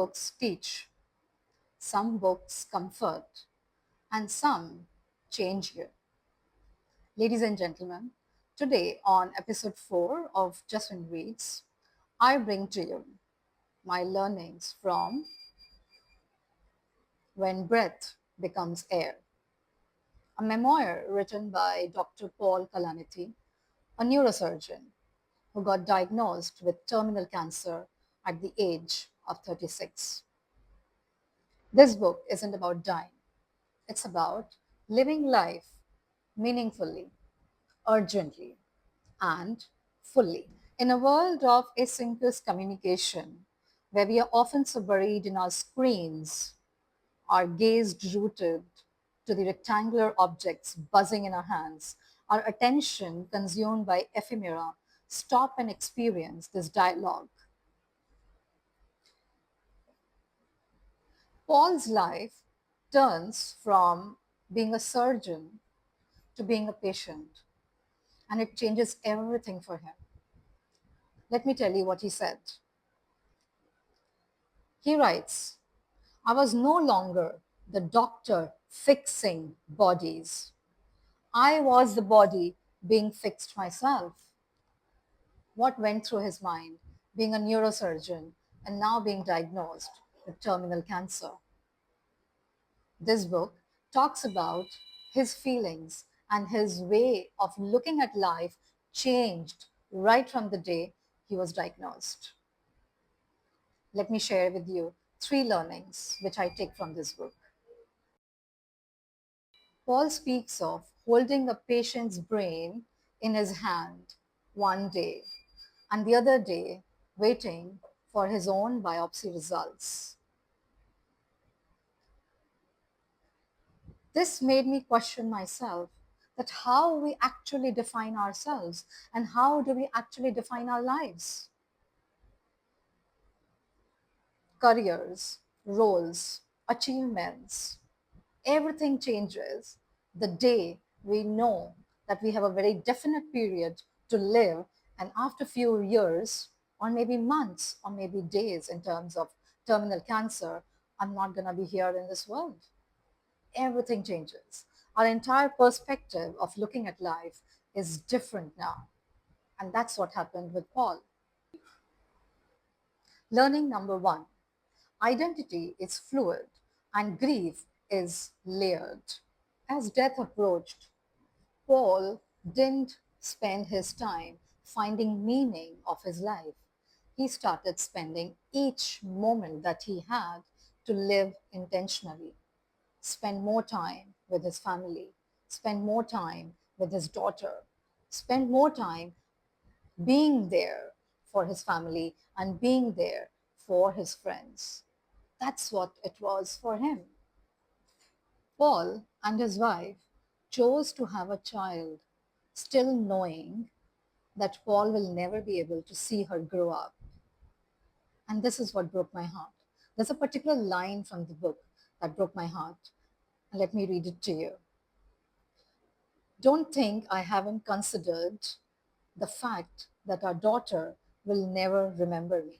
books teach, some books comfort, and some change you. Ladies and gentlemen, today on episode 4 of Jaswin Reads, I bring to you my learnings from When Breath Becomes Air, a memoir written by Dr. Paul Kalanithi, a neurosurgeon who got diagnosed with terminal cancer at the age of 36. This book isn't about dying, it's about living life meaningfully, urgently, and fully. In a world of asynchronous communication, where we are often so buried in our screens, our gaze rooted to the rectangular objects buzzing in our hands, our attention consumed by ephemera, stop and experience this dialogue. Paul's life turns from being a surgeon to being a patient, and it changes everything for him. Let me tell you what he said. He writes, I was no longer the doctor fixing bodies. I was the body being fixed myself. What went through his mind being a neurosurgeon and now being diagnosed with terminal cancer? This book talks about his feelings and his way of looking at life changed right from the day he was diagnosed. Let me share with you 3 learnings which I take from this book. Paul speaks of holding a patient's brain in his hand one day and the other day waiting for his own biopsy results. This made me question myself that how we actually define ourselves and how do we actually define our lives? Careers, roles, achievements, everything changes the day we know that we have a very definite period to live, and after few years or maybe months or maybe days in terms of terminal cancer, I'm not going to be here in this world. Everything changes. Our entire perspective of looking at life is different now, and that's what happened with Paul. Learning number 1: identity is fluid and grief is layered. As death approached, Paul didn't spend his time finding meaning of his life. He started spending each moment that he had to live intentionally, spend more time with his family, spend more time with his daughter, spend more time being there for his family and being there for his friends. That's what it was for him. Paul and his wife chose to have a child, still knowing that Paul will never be able to see her grow up. And this is what broke my heart. There's a particular line from the book that broke my heart. Let me read it to you. Don't think I haven't considered the fact that our daughter will never remember me.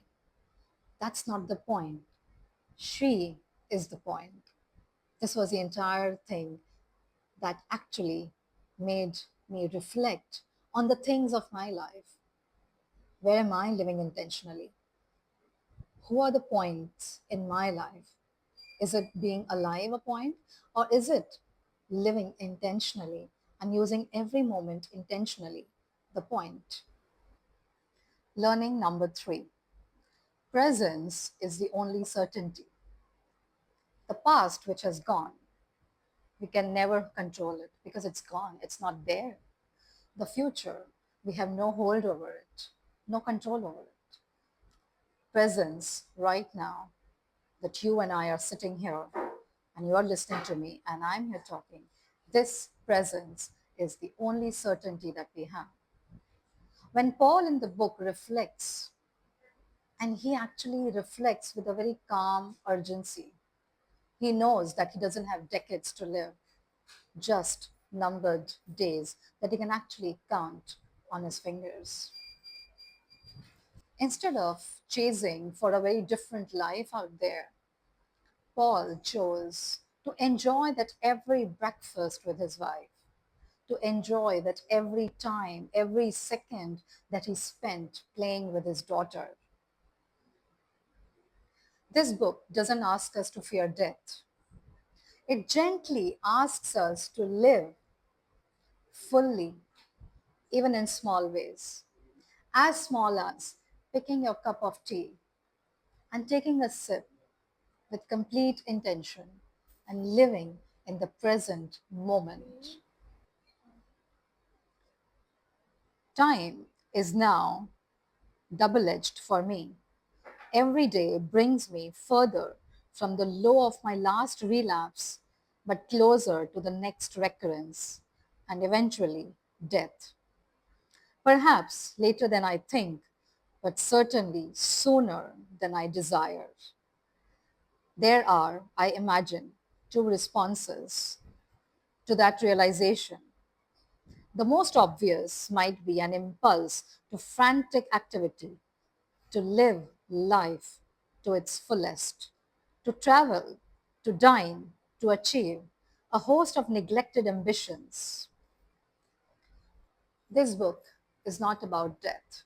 That's not the point. She is the point. This was the entire thing that actually made me reflect on the things of my life. Where am I living intentionally? Who are the points in my life? Is it being alive a point, or is it living intentionally and using every moment intentionally? The point. Learning number 3: presence is the only certainty. The past, which has gone, we can never control it because it's gone, it's not there. The future, we have no hold over it, no control over it. Presence right now, that you and I are sitting here and you are listening to me and I'm here talking, this presence is the only certainty that we have. When Paul in the book reflects, and he actually reflects with a very calm urgency, he knows that he doesn't have decades to live, just numbered days that he can actually count on his fingers. Instead of chasing for a very different life out there, Paul chose to enjoy that every breakfast with his wife, to enjoy that every time, every second that he spent playing with his daughter. This book doesn't ask us to fear death. It gently asks us to live fully, even in small ways, as small as picking your cup of tea and taking a sip with complete intention and living in the present moment. Time is now double edged for me. Every day brings me further from the low of my last relapse, but closer to the next recurrence and eventually death. Perhaps later than I think, but certainly sooner than I desire. There are, I imagine, two responses to that realization. The most obvious might be an impulse to frantic activity, to live life to its fullest, to travel, to dine, to achieve a host of neglected ambitions. This book is not about death.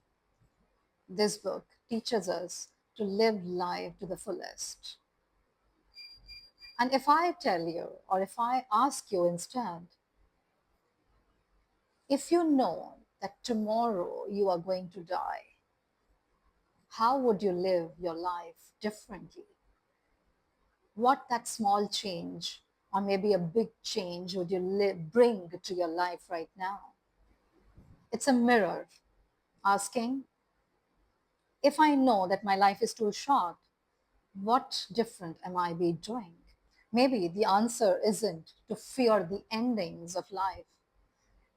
This book teaches us to live life to the fullest. And if I tell you, or if I ask you instead, if you know that tomorrow you are going to die, how would you live your life differently? What that small change, or maybe a big change, would you bring to your life right now? It's a mirror asking, if I know that my life is too short, what different am I be doing? Maybe the answer isn't to fear the endings of life.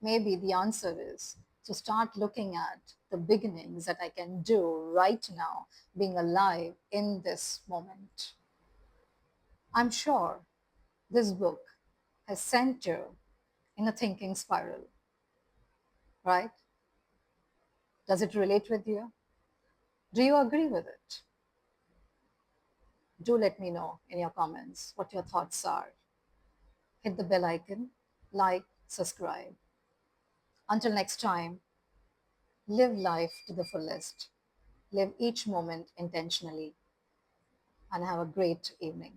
Maybe the answer is to start looking at the beginnings that I can do right now, being alive in this moment. I'm sure this book has sent you in a thinking spiral, right? Does it relate with you? Do you agree with it? Do let me know in your comments what your thoughts are. Hit the bell icon, like, subscribe. Until next time, live life to the fullest. Live each moment intentionally and have a great evening.